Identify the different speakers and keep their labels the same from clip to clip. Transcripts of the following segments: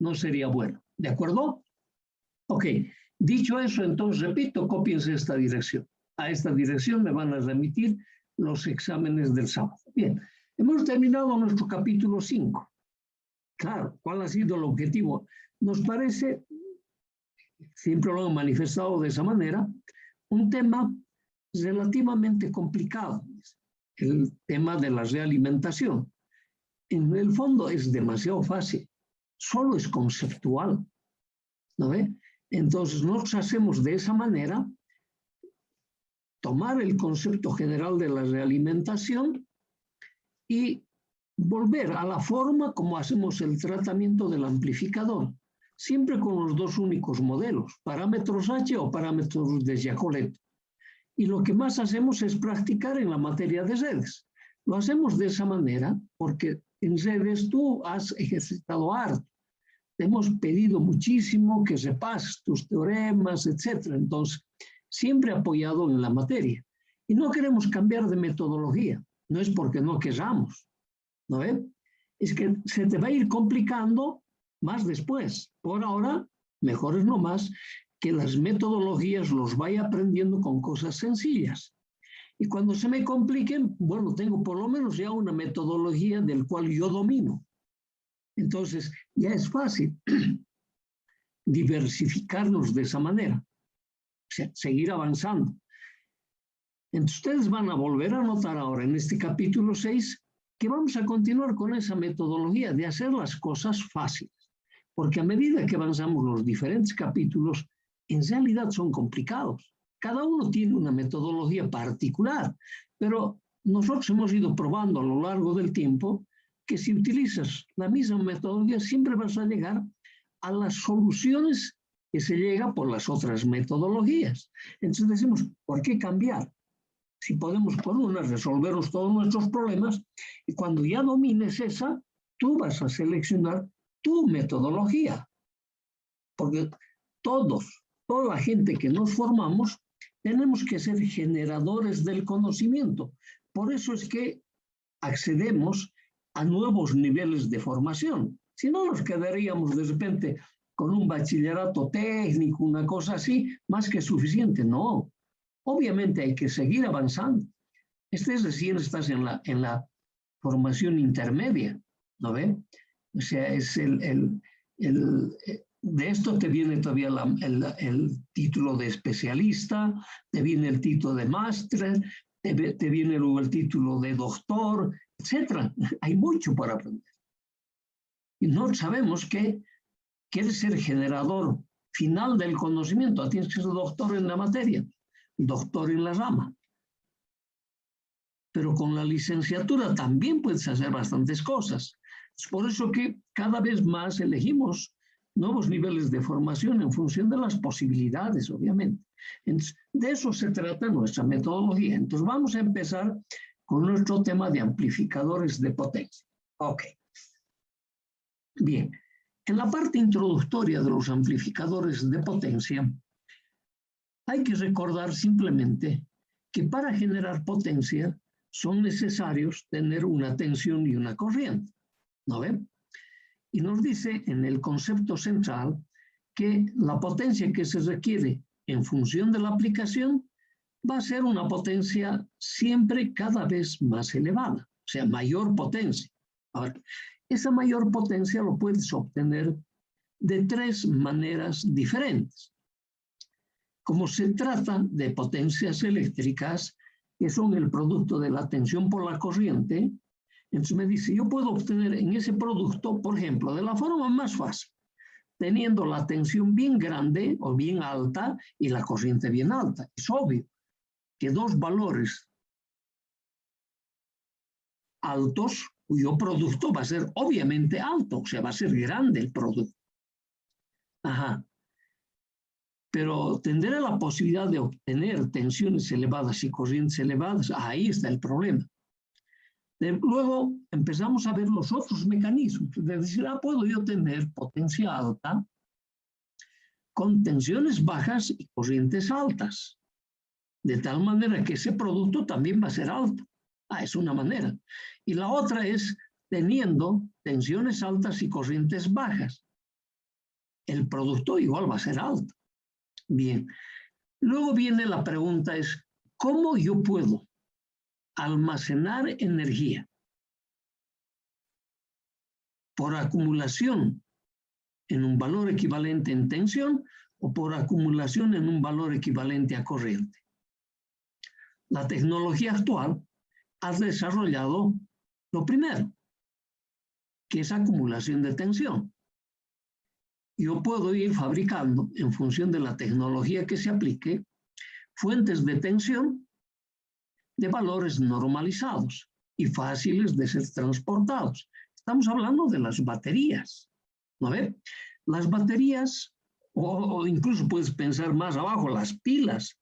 Speaker 1: no sería bueno. ¿De acuerdo? Ok. Dicho eso, entonces, repito, cópiense esta dirección. A esta dirección me van a remitir los exámenes del sábado. Bien, hemos terminado nuestro capítulo 5. Claro, ¿cuál ha sido el objetivo? Nos parece, siempre lo han manifestado de esa manera, un tema relativamente complicado, el tema de la realimentación. En el fondo es demasiado fácil, solo es conceptual, ¿no ve? Entonces nos hacemos de esa manera, tomar el concepto general de la realimentación y volver a la forma como hacemos el tratamiento del amplificador, siempre con los dos únicos modelos, parámetros H o parámetros de Jacolet. Y lo que más hacemos es practicar en la materia de redes. Lo hacemos de esa manera porque en redes tú has ejercitado harto. Te hemos pedido muchísimo que repases tus teoremas, etc. Entonces, siempre apoyado en la materia. Y no queremos cambiar de metodología. No es porque no queramos, ¿no ve? Es que se te va a ir complicando más después. Por ahora, mejor es nomás que las metodologías los vaya aprendiendo con cosas sencillas. Y cuando se me compliquen, bueno, tengo por lo menos ya una metodología del cual yo domino. Entonces, ya es fácil diversificarnos de esa manera, o sea, seguir avanzando. Entonces, ustedes van a volver a notar ahora en este capítulo 6 que vamos a continuar con esa metodología de hacer las cosas fáciles, porque a medida que avanzamos los diferentes capítulos, en realidad son complicados. Cada uno tiene una metodología particular, pero nosotros hemos ido probando a lo largo del tiempo que si utilizas la misma metodología siempre vas a llegar a las soluciones que se llega por las otras metodologías. Entonces decimos, ¿por qué cambiar? Si podemos con una resolvernos todos nuestros problemas y cuando ya domines esa, tú vas a seleccionar tu metodología. Porque toda la gente que nos formamos, tenemos que ser generadores del conocimiento. Por eso es que accedemos a nuevos niveles de formación. Si no, nos quedaríamos de repente con un bachillerato técnico, una cosa así, más que suficiente. No, obviamente hay que seguir avanzando. Recién estás en la formación intermedia, ¿no ve? O sea, es de esto te viene todavía el título de especialista, te viene el título de máster, te viene luego el título de doctor, etc. Hay mucho para aprender. Y no sabemos que quieres ser generador final del conocimiento, tienes que ser doctor en la materia, doctor en la rama. Pero con la licenciatura también puedes hacer bastantes cosas. Es por eso que cada vez más elegimos nuevos niveles de formación en función de las posibilidades, obviamente. Entonces, de eso se trata nuestra metodología. Entonces, vamos a empezar con nuestro tema de amplificadores de potencia. Ok. Bien. En la parte introductoria de los amplificadores de potencia, hay que recordar simplemente que para generar potencia son necesarios tener una tensión y una corriente, ¿no ven? Y nos dice en el concepto central que la potencia que se requiere en función de la aplicación va a ser una potencia siempre cada vez más elevada, o sea, mayor potencia. Ahora, esa mayor potencia lo puedes obtener de tres maneras diferentes. Como se trata de potencias eléctricas, que son el producto de la tensión por la corriente, entonces me dice, yo puedo obtener en ese producto, por ejemplo, de la forma más fácil, teniendo la tensión bien grande o bien alta y la corriente bien alta. Es obvio que dos valores altos, cuyo producto va a ser obviamente alto, o sea, va a ser grande el producto. Ajá. Pero tendré la posibilidad de obtener tensiones elevadas y corrientes elevadas, ahí está el problema. Luego empezamos a ver los otros mecanismos, es decir, puedo yo tener potencia alta con tensiones bajas y corrientes altas, de tal manera que ese producto también va a ser alto. Es una manera. Y la otra es teniendo tensiones altas y corrientes bajas. el producto igual va a ser alto. Bien, luego viene la pregunta es, ¿cómo yo puedo almacenar energía por acumulación en un valor equivalente en tensión o por acumulación en un valor equivalente a corriente? La tecnología actual ha desarrollado lo primero, que es acumulación de tensión. Yo puedo ir fabricando, en función de la tecnología que se aplique, fuentes de tensión de valores normalizados y fáciles de ser transportados. Estamos hablando de las baterías, ¿no ve? Las baterías, o incluso puedes pensar más abajo, las pilas.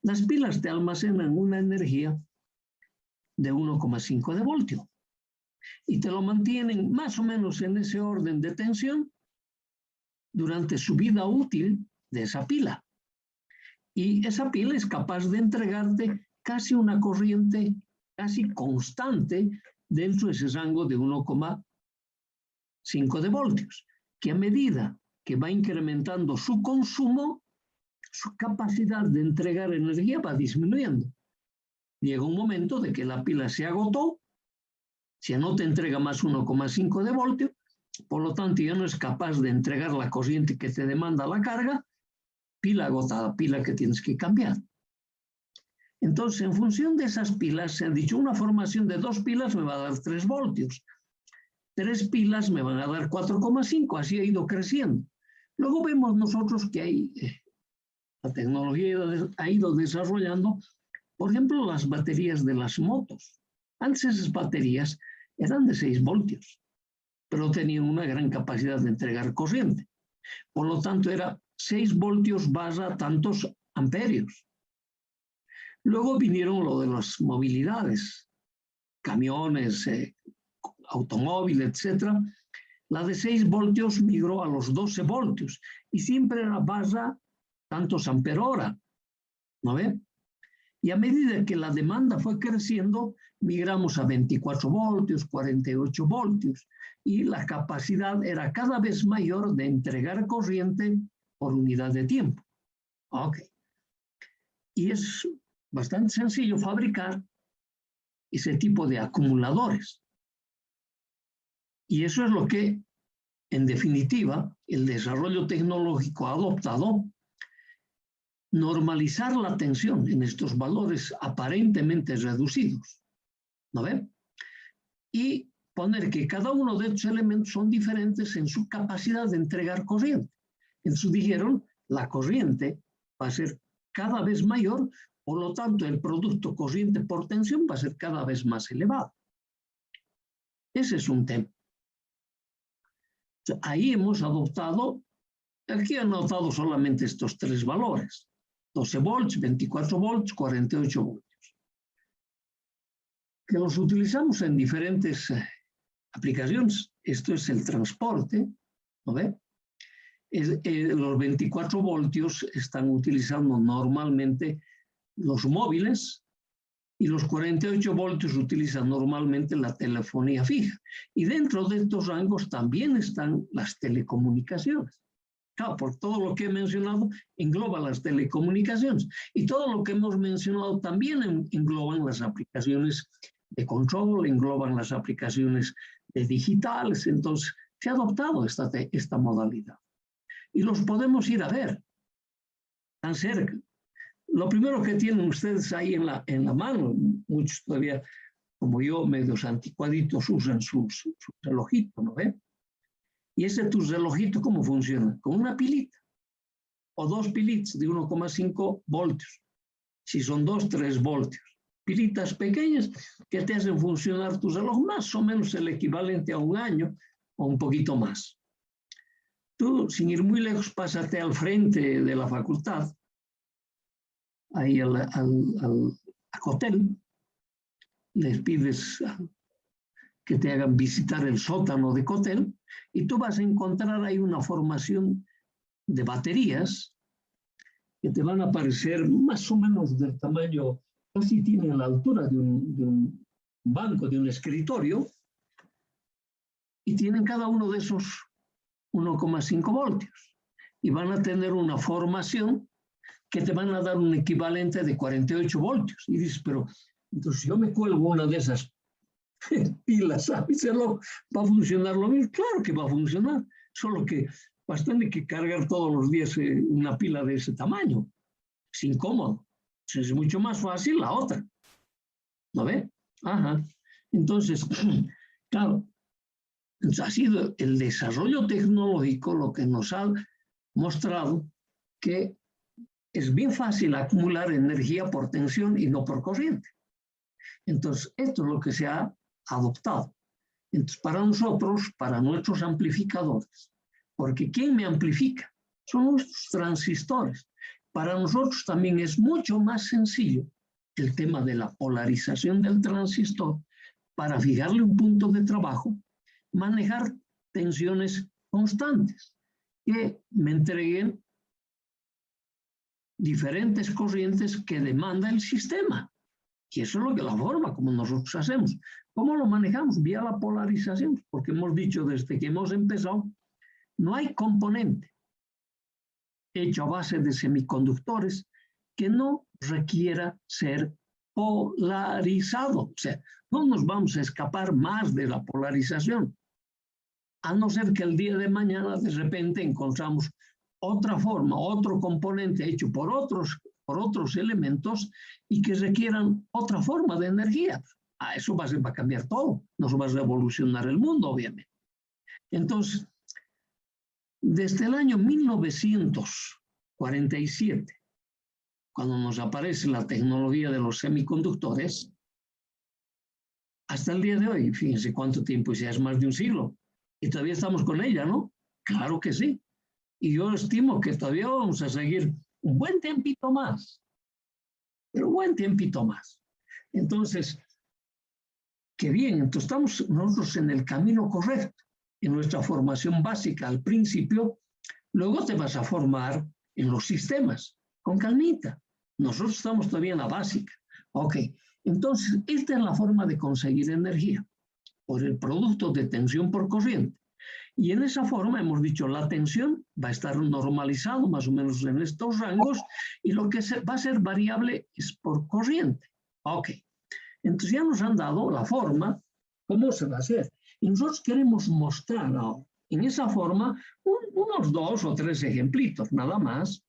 Speaker 1: Las pilas te almacenan una energía de 1,5 de voltio y te lo mantienen más o menos en ese orden de tensión durante su vida útil de esa pila. Y esa pila es capaz de entregarte casi una corriente casi constante dentro de ese rango de 1,5 de voltios, que a medida que va incrementando su consumo, su capacidad de entregar energía va disminuyendo. Llega un momento de que la pila se agotó, si no te entrega más 1,5 de voltio, por lo tanto ya no es capaz de entregar la corriente que te demanda la carga, pila agotada, pila que tienes que cambiar. Entonces, en función de esas pilas, se ha dicho, una formación de 2 pilas me va a dar 3 voltios. 3 pilas me van a dar 4,5, así ha ido creciendo. Luego vemos nosotros que la tecnología ha ido desarrollando, por ejemplo, las baterías de las motos. Antes esas baterías eran de 6 voltios, pero tenían una gran capacidad de entregar corriente. Por lo tanto, era 6 voltios barra tantos amperios. Luego vinieron lo de las movilidades, camiones, automóviles, etc. La de 6 voltios migró a los 12 voltios y siempre era barra tantos amperhora, ¿no ve? Y a medida que la demanda fue creciendo, migramos a 24 voltios, 48 voltios, y la capacidad era cada vez mayor de entregar corriente por unidad de tiempo. Ok. Y es bastante sencillo fabricar ese tipo de acumuladores. Y eso es lo que, en definitiva, el desarrollo tecnológico ha adoptado: normalizar la tensión en estos valores aparentemente reducidos, ¿no ve? Y poner que cada uno de estos elementos son diferentes en su capacidad de entregar corriente. Entonces dijeron, la corriente va a ser cada vez mayor, por lo tanto el producto corriente por tensión va a ser cada vez más elevado. Ese es un tema. Ahí hemos adoptado, aquí he anotado solamente estos 3 valores: 12 volts, 24 volts, 48 voltios. Que los utilizamos en diferentes aplicaciones. Esto es el transporte, ¿no ve? Los 24 voltios están utilizando normalmente los móviles y los 48 voltios utilizan normalmente la telefonía fija. Y dentro de estos rangos también están las telecomunicaciones. Claro, por todo lo que he mencionado, engloba las telecomunicaciones. Y todo lo que hemos mencionado también engloban las aplicaciones de control, engloban las aplicaciones de digitales. Entonces, se ha adoptado esta modalidad. Y los podemos ir a ver tan cerca. Lo primero que tienen ustedes ahí en la mano, muchos todavía, como yo, medios anticuaditos, usan su relojito, ¿no ve? Y ese tu relojito, ¿cómo funciona? Con una pilita o 2 pilitas de 1,5 voltios. Si son 2, 3 voltios. Pilitas pequeñas que te hacen funcionar tu reloj más o menos el equivalente a un año o un poquito más. Tú, sin ir muy lejos, pásate al frente de la facultad, ahí al hotel, les pides que te hagan visitar el sótano de Cotel y tú vas a encontrar ahí una formación de baterías que te van a aparecer más o menos del tamaño, casi tienen la altura de un banco, de un escritorio, y tienen cada uno de esos 1,5 voltios. y van a tener una formación que te van a dar un equivalente de 48 voltios. Y dices, pero entonces yo me cuelgo una de esas pilas, ¿sabes? ¿Va a funcionar lo mismo? Claro que va a funcionar, solo que vas a tener que cargar todos los días una pila de ese tamaño. Es incómodo. Es mucho más fácil la otra. ¿No ve? Ajá. Entonces, claro, ha sido el desarrollo tecnológico lo que nos ha mostrado que es bien fácil acumular energía por tensión y no por corriente. Entonces, esto es lo que se ha adoptado. Entonces, para nosotros, para nuestros amplificadores, porque ¿quién me amplifica? Son nuestros transistores. Para nosotros también es mucho más sencillo el tema de la polarización del transistor para fijarle un punto de trabajo, manejar tensiones constantes que me entreguen diferentes corrientes que demanda el sistema. Y eso es lo que la forma como nosotros hacemos. ¿Cómo lo manejamos? Vía la polarización, porque hemos dicho desde que hemos empezado, no hay componente hecho a base de semiconductores que no requiera ser polarizado. O sea, no nos vamos a escapar más de la polarización, a no ser que el día de mañana de repente encontramos otra forma, otro componente hecho por otros elementos y que requieran otra forma de energía. Eso va a cambiar todo, nos va a revolucionar el mundo, obviamente. Entonces, desde el año 1947, cuando nos aparece la tecnología de los semiconductores, hasta el día de hoy, fíjense cuánto tiempo, ya es más de un siglo, y todavía estamos con ella, ¿no? Claro que sí. Y yo estimo que todavía vamos a seguir un buen tiempito más, pero un buen tiempito más. Entonces, qué bien, entonces estamos nosotros en el camino correcto, en nuestra formación básica al principio, luego te vas a formar en los sistemas, con calmita. Nosotros estamos todavía en la básica. Ok, entonces esta es la forma de conseguir energía, por el producto de tensión por corriente. Y en esa forma hemos dicho, la tensión va a estar normalizado más o menos en estos rangos y lo que va a ser variable es por corriente. Ok, entonces ya nos han dado la forma, cómo se va a hacer. Y nosotros queremos mostrar ahora, en esa forma, unos 2 o 3 ejemplitos, nada más.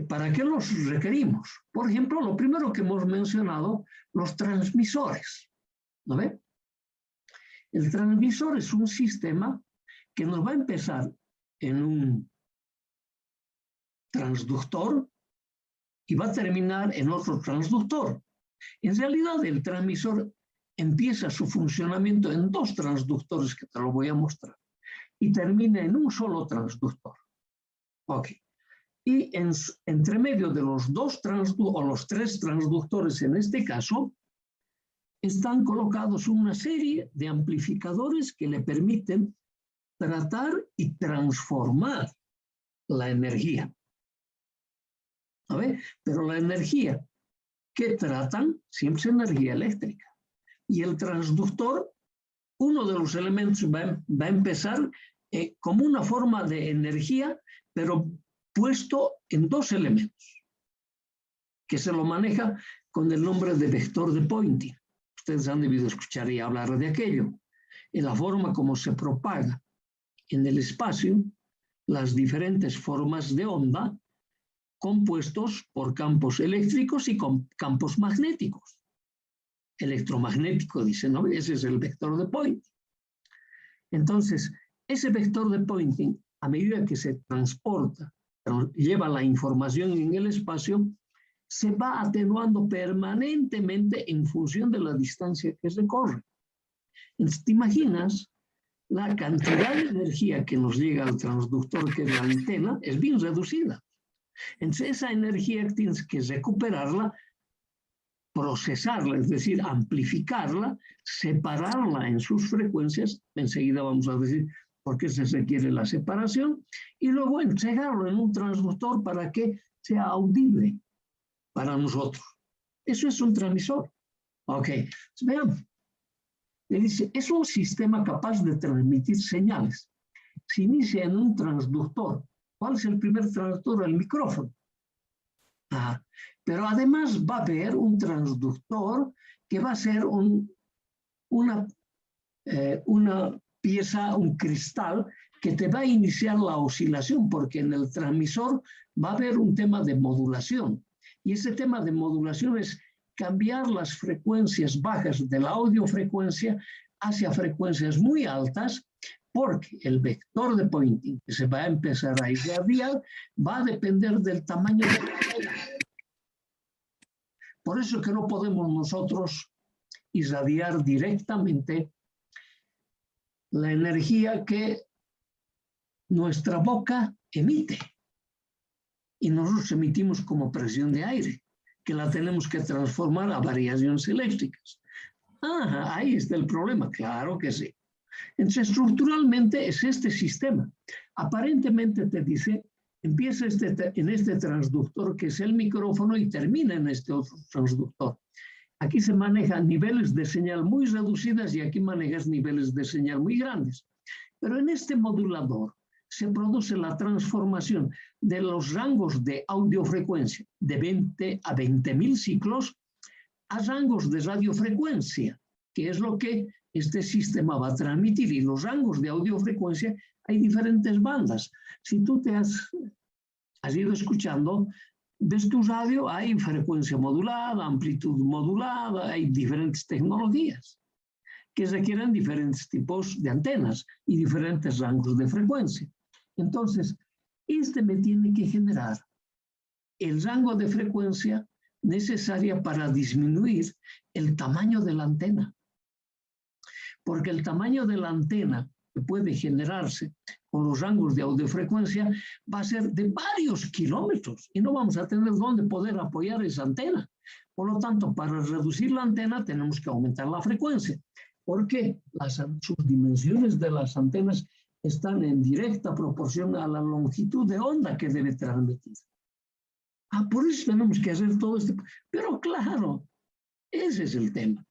Speaker 1: ¿Para qué los requerimos? Por ejemplo, lo primero que hemos mencionado, los transmisores. ¿No ve? El transmisor es un sistema que nos va a empezar en un transductor y va a terminar en otro transductor. En realidad, el transmisor empieza su funcionamiento en 2 transductores, que te lo voy a mostrar, y termina en un solo transductor. Ok. Y entre medio de los 2 o los 3 transductores en este caso, están colocados una serie de amplificadores que le permiten tratar y transformar la energía. ¿Sabe? Pero la energía que tratan siempre es energía eléctrica. Y el transductor, uno de los elementos va a empezar como una forma de energía, pero puesto en 2 elementos, que se lo maneja con el nombre de vector de Poynting. Ustedes han debido escuchar y hablar de aquello. En la forma como se propaga en el espacio las diferentes formas de onda compuestos por campos eléctricos y con campos magnéticos. Electromagnético, dice, ¿no? Ese es el vector de Poynting. Entonces, ese vector de Poynting, a medida que se transporta, lleva la información en el espacio, se va atenuando permanentemente en función de la distancia que se corre. Entonces, ¿te imaginas? La cantidad de energía que nos llega al transductor, que es la antena, es bien reducida. Entonces, esa energía tienes que recuperarla, procesarla, es decir, amplificarla, separarla en sus frecuencias, enseguida vamos a decir por qué se requiere la separación, y luego entregarlo en un transductor para que sea audible para nosotros. Eso es un transmisor. Ok, veamos. Le dice, es un sistema capaz de transmitir señales. Se inicia en un transductor ¿Cuál es el primer transductor? El micrófono. Pero además va a haber un transductor que va a ser una pieza, un cristal que te va a iniciar la oscilación, porque en el transmisor va a haber un tema de modulación. Y ese tema de modulación es cambiar las frecuencias bajas de la audiofrecuencia hacia frecuencias muy altas, porque el vector de pointing que se va a empezar a irradiar va a depender del tamaño de la antena. Por eso que no podemos nosotros irradiar directamente la energía que nuestra boca emite. Y nosotros emitimos como presión de aire, que la tenemos que transformar a variaciones eléctricas. Ahí está el problema, claro que sí. Entonces, estructuralmente es este sistema. Aparentemente te dice, empieza en este transductor que es el micrófono y termina en este otro transductor. Aquí se manejan niveles de señal muy reducidas y aquí manejas niveles de señal muy grandes. Pero en este modulador se produce la transformación de los rangos de audiofrecuencia de 20 a 20.000 ciclos a rangos de radiofrecuencia, que es lo que este sistema va a transmitir. Y los rangos de audiofrecuencia hay diferentes bandas. Si tú te has ido escuchando, ves tu radio, hay frecuencia modulada, amplitud modulada, hay diferentes tecnologías que requieren diferentes tipos de antenas y diferentes rangos de frecuencia. Entonces, me tiene que generar el rango de frecuencia necesaria para disminuir el tamaño de la antena. Porque el tamaño de la antena que puede generarse con los rangos de audiofrecuencia va a ser de varios kilómetros y no vamos a tener dónde poder apoyar esa antena. Por lo tanto, para reducir la antena tenemos que aumentar la frecuencia, porque sus dimensiones de las antenas están en directa proporción a la longitud de onda que debe transmitir. Por eso tenemos que hacer todo esto. Pero claro, ese es el tema.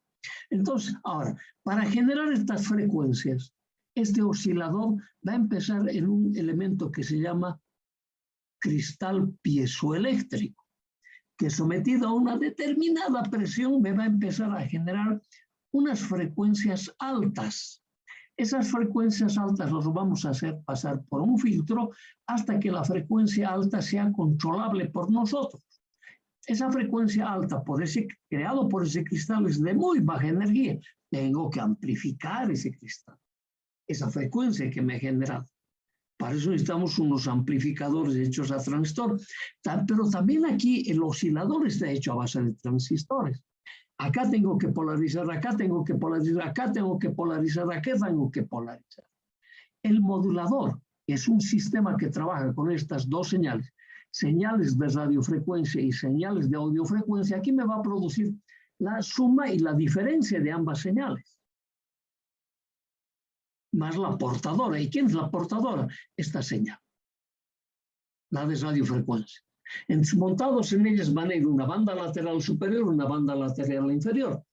Speaker 1: Entonces, ahora, para generar estas frecuencias, este oscilador va a empezar en un elemento que se llama cristal piezoeléctrico, que sometido a una determinada presión me va a empezar a generar unas frecuencias altas. Esas frecuencias altas las vamos a hacer pasar por un filtro hasta que la frecuencia alta sea controlable por nosotros. Esa frecuencia alta, creado por ese cristal, es de muy baja energía. Tengo que amplificar ese cristal, esa frecuencia que me ha generado. Para eso necesitamos unos amplificadores hechos a transistor. Pero también aquí el oscilador está hecho a base de transistores. Acá tengo que polarizar, acá tengo que polarizar, acá tengo que polarizar, acá tengo que polarizar. El modulador es un sistema que trabaja con estas dos señales, señales de radiofrecuencia y señales de audiofrecuencia. Aquí me va a producir la suma y la diferencia de ambas señales, más la portadora. ¿Y quién es la portadora? Esta señal, la de radiofrecuencia. Montados en ellas van a ir una banda lateral superior, una banda lateral inferior.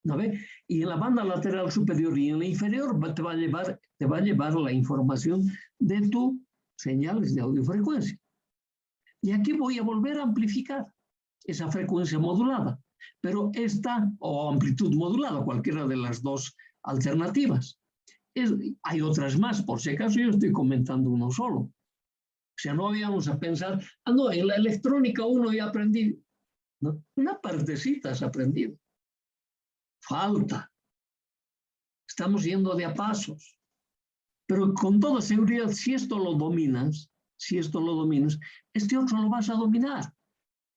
Speaker 1: ¿No ve? Y en la banda lateral superior y en la inferior te va a llevar la información de tus señales de audiofrecuencia. Y aquí voy a volver a amplificar esa frecuencia modulada, pero o amplitud modulada, cualquiera de las dos alternativas. Hay otras más, por si acaso yo estoy comentando uno solo. O sea, no vayamos a pensar, no, en la electrónica uno ya aprendí. ¿No? Una partecita has aprendido. Falta. Estamos yendo de a pasos. Pero con toda seguridad, si esto lo dominas, este otro lo vas a dominar.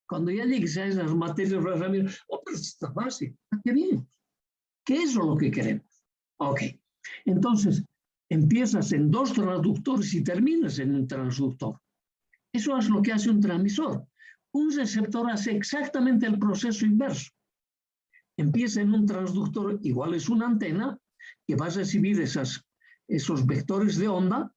Speaker 1: Cuando ya llegues a esas materias, vas a mirar, pero está fácil. ¿Qué bien? ¿Qué es lo que queremos? Ok. Entonces, empiezas en dos transductores y terminas en un transductor. Eso es lo que hace un transmisor. Un receptor hace exactamente el proceso inverso. Empieza en un transductor, igual es una antena, que va a recibir esos vectores de onda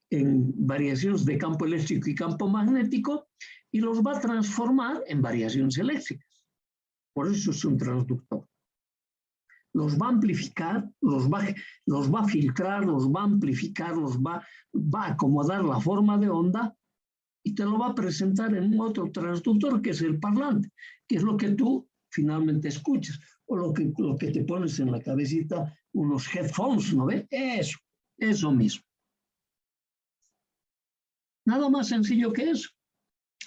Speaker 1: en variaciones de campo eléctrico y campo magnético y los va a transformar en variaciones eléctricas. Por eso es un transductor. los va a amplificar, los va a filtrar, los va a amplificar, va a acomodar la forma de onda y te lo va a presentar en un otro transductor que es el parlante, que es lo que tú finalmente escuchas, o lo que te pones en la cabecita, unos headphones, ¿no ves? Eso mismo. Nada más sencillo que eso.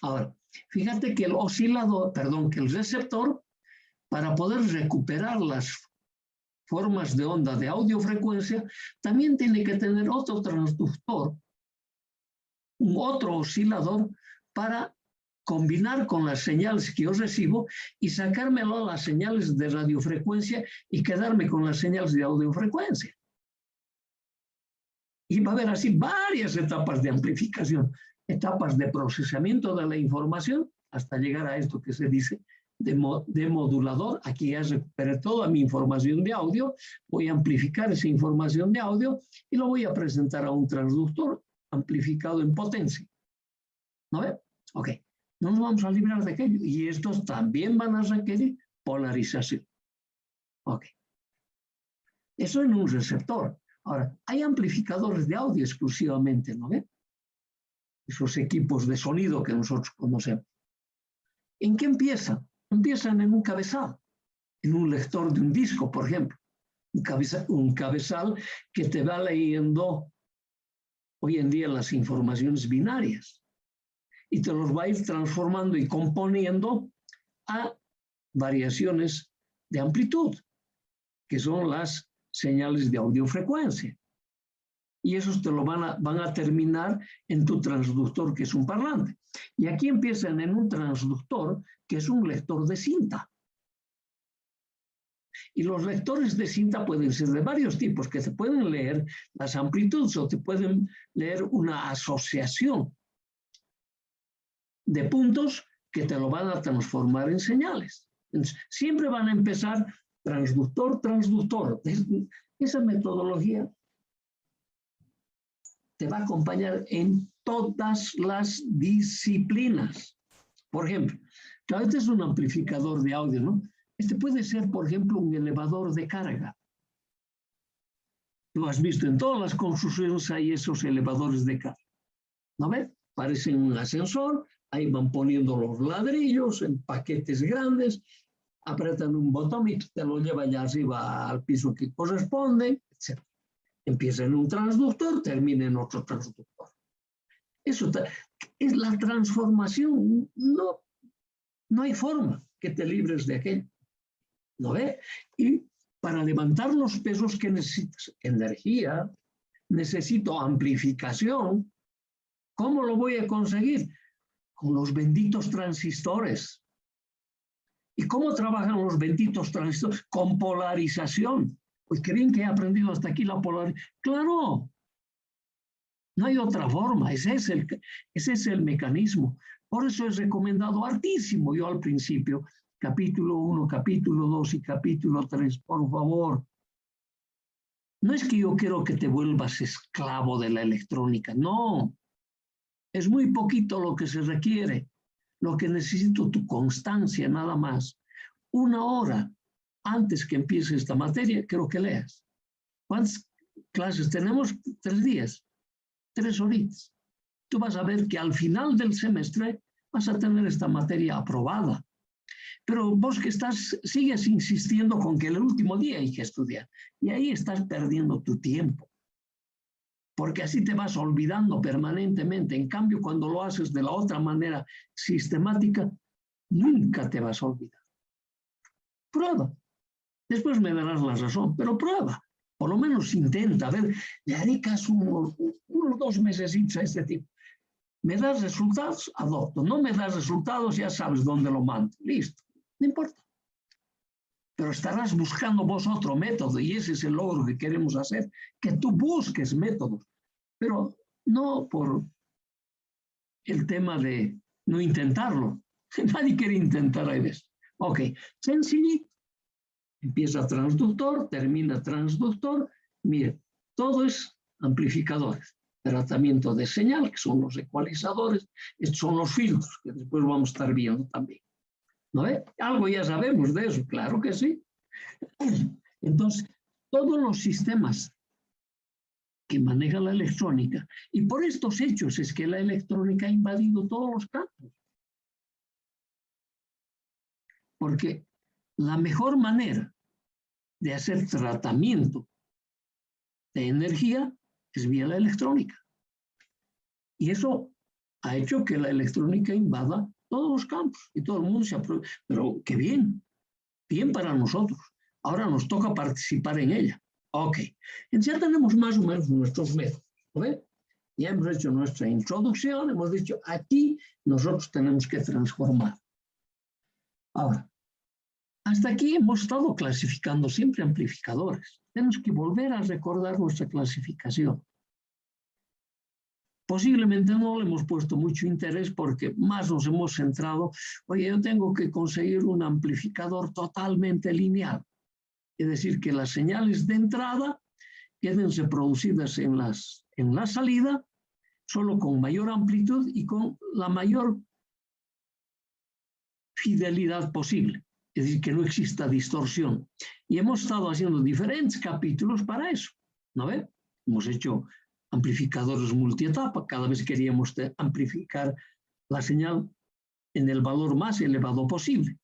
Speaker 1: Ahora, fíjate que el oscilador, perdón, que el receptor, para poder recuperar las formas de onda de audiofrecuencia, también tiene que tener otro transductor, un otro oscilador, para combinar con las señales que yo recibo y sacármelo a las señales de radiofrecuencia y quedarme con las señales de audiofrecuencia. Y va a haber así varias etapas de amplificación, etapas de procesamiento de la información, hasta llegar a esto que se dice de modulador. Aquí ya recuperé toda mi información de audio, voy a amplificar esa información de audio y lo voy a presentar a un transductor amplificado en potencia. ¿No ve? Ok. No nos vamos a librar de aquello. Y estos también van a requerir polarización. Ok. Eso en un receptor. Ahora, hay amplificadores de audio exclusivamente, ¿no ve? Esos equipos de sonido que nosotros conocemos. ¿En qué empiezan? Empiezan en un cabezal, en un lector de un disco, por ejemplo. Un cabezal que te va leyendo hoy en día las informaciones binarias y te los va a ir transformando y componiendo a variaciones de amplitud, que son las señales de audiofrecuencia. Y esos te lo van a terminar en tu transductor, que es un parlante. Y aquí empiezan en un transductor, que es un lector de cinta. Y los lectores de cinta pueden ser de varios tipos, que te pueden leer las amplitudes o te pueden leer una asociación de puntos que te lo van a transformar en señales. Entonces, siempre van a empezar transductor, transductor. Esa metodología te va a acompañar en todas las disciplinas. Por ejemplo, este es un amplificador de audio, ¿no? Este puede ser, por ejemplo, un elevador de carga. Lo has visto en todas las construcciones, hay esos elevadores de carga. ¿No ves? Parecen un ascensor, ahí van poniendo los ladrillos en paquetes grandes, apretan un botón y te lo lleva allá arriba al piso que corresponde, etc. Empieza en un transductor, termina en otro transductor. Eso es la transformación. No hay forma que te libres de aquello. ¿No ves? Y para levantar los pesos, ¿qué necesitas? Energía, necesito amplificación. ¿Cómo lo voy a conseguir? Con los benditos transistores. ¿Y cómo trabajan los benditos transistores? Con polarización. Pues qué bien que he aprendido hasta aquí la polarización. ¡Claro! No hay otra forma. Ese es el mecanismo. Por eso es recomendado hartísimo yo al principio. Capítulo 1, capítulo 2 y capítulo 3, por favor. No es que yo quiero que te vuelvas esclavo de la electrónica, no. Es muy poquito lo que se requiere. Lo que necesito tu constancia nada más. 1 hora antes que empiece esta materia, quiero que leas. ¿Cuántas clases tenemos? 3 días, 3 horitas. Tú vas a ver que al final del semestre vas a tener esta materia aprobada. Pero vos que sigues insistiendo con que el último día hay que estudiar. Y ahí estás perdiendo tu tiempo. Porque así te vas olvidando permanentemente. En cambio, cuando lo haces de la otra manera sistemática, nunca te vas a olvidar. Prueba. Después me darás la razón, pero prueba. Por lo menos intenta. A ver, le haré caso unos 2 mesecitos a este tipo. ¿Me das resultados? Adopto. No me das resultados, ya sabes dónde lo mando. Listo. No importa. Pero estarás buscando vos otro método y ese es el logro que queremos hacer, que tú busques métodos, pero no por el tema de no intentarlo. Nadie quiere intentar a veces. Ok, sencillito. Empieza transductor, termina transductor. Mire, todo es amplificadores. Tratamiento de señal, que son los ecualizadores. Estos son los filtros, que después vamos a estar viendo también. ¿No ve? Algo ya sabemos de eso, claro que sí. Entonces, todos los sistemas que maneja la electrónica, y por estos hechos es que la electrónica ha invadido todos los campos. Porque la mejor manera de hacer tratamiento de energía es vía la electrónica. Y eso ha hecho que la electrónica invada todos los campos y todo el mundo se aprovecha. Pero qué bien, bien para nosotros. Ahora nos toca participar en ella. Ok, entonces ya tenemos más o menos nuestros métodos, ¿no? Ya hemos hecho nuestra introducción, hemos dicho aquí nosotros tenemos que transformar. Ahora, hasta aquí hemos estado clasificando siempre amplificadores. Tenemos que volver a recordar nuestra clasificación. Posiblemente no le hemos puesto mucho interés porque más nos hemos centrado, oye, yo tengo que conseguir un amplificador totalmente lineal. Es decir, que las señales de entrada queden producidas en la salida, solo con mayor amplitud y con la mayor fidelidad posible. Es decir, que no exista distorsión. Y hemos estado haciendo diferentes capítulos para eso, ¿no ve? Hemos hecho amplificadores multietapa, cada vez queríamos amplificar la señal en el valor más elevado posible.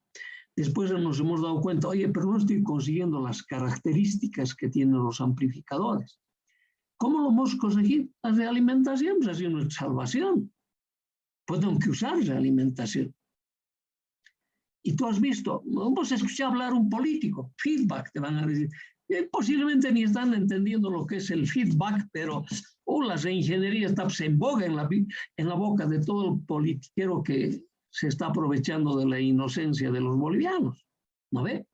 Speaker 1: Después nos hemos dado cuenta, oye, pero no estoy consiguiendo las características que tienen los amplificadores. ¿Cómo lo hemos conseguido? La realimentación ha sido nuestra salvación. Pues tengo que usar realimentación. Y tú has visto, vamos a escuchar hablar un político, feedback, te van a decir. Posiblemente ni están entendiendo lo que es el feedback, pero la ingeniería está en boga en la boca de todo el politiquero que se está aprovechando de la inocencia de los bolivianos. ¿No ve?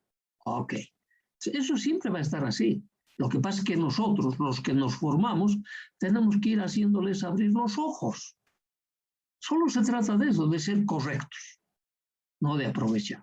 Speaker 1: Ok. Eso siempre va a estar así. Lo que pasa es que nosotros, los que nos formamos, tenemos que ir haciéndoles abrir los ojos. Solo se trata de eso, de ser correctos, no de aprovechar.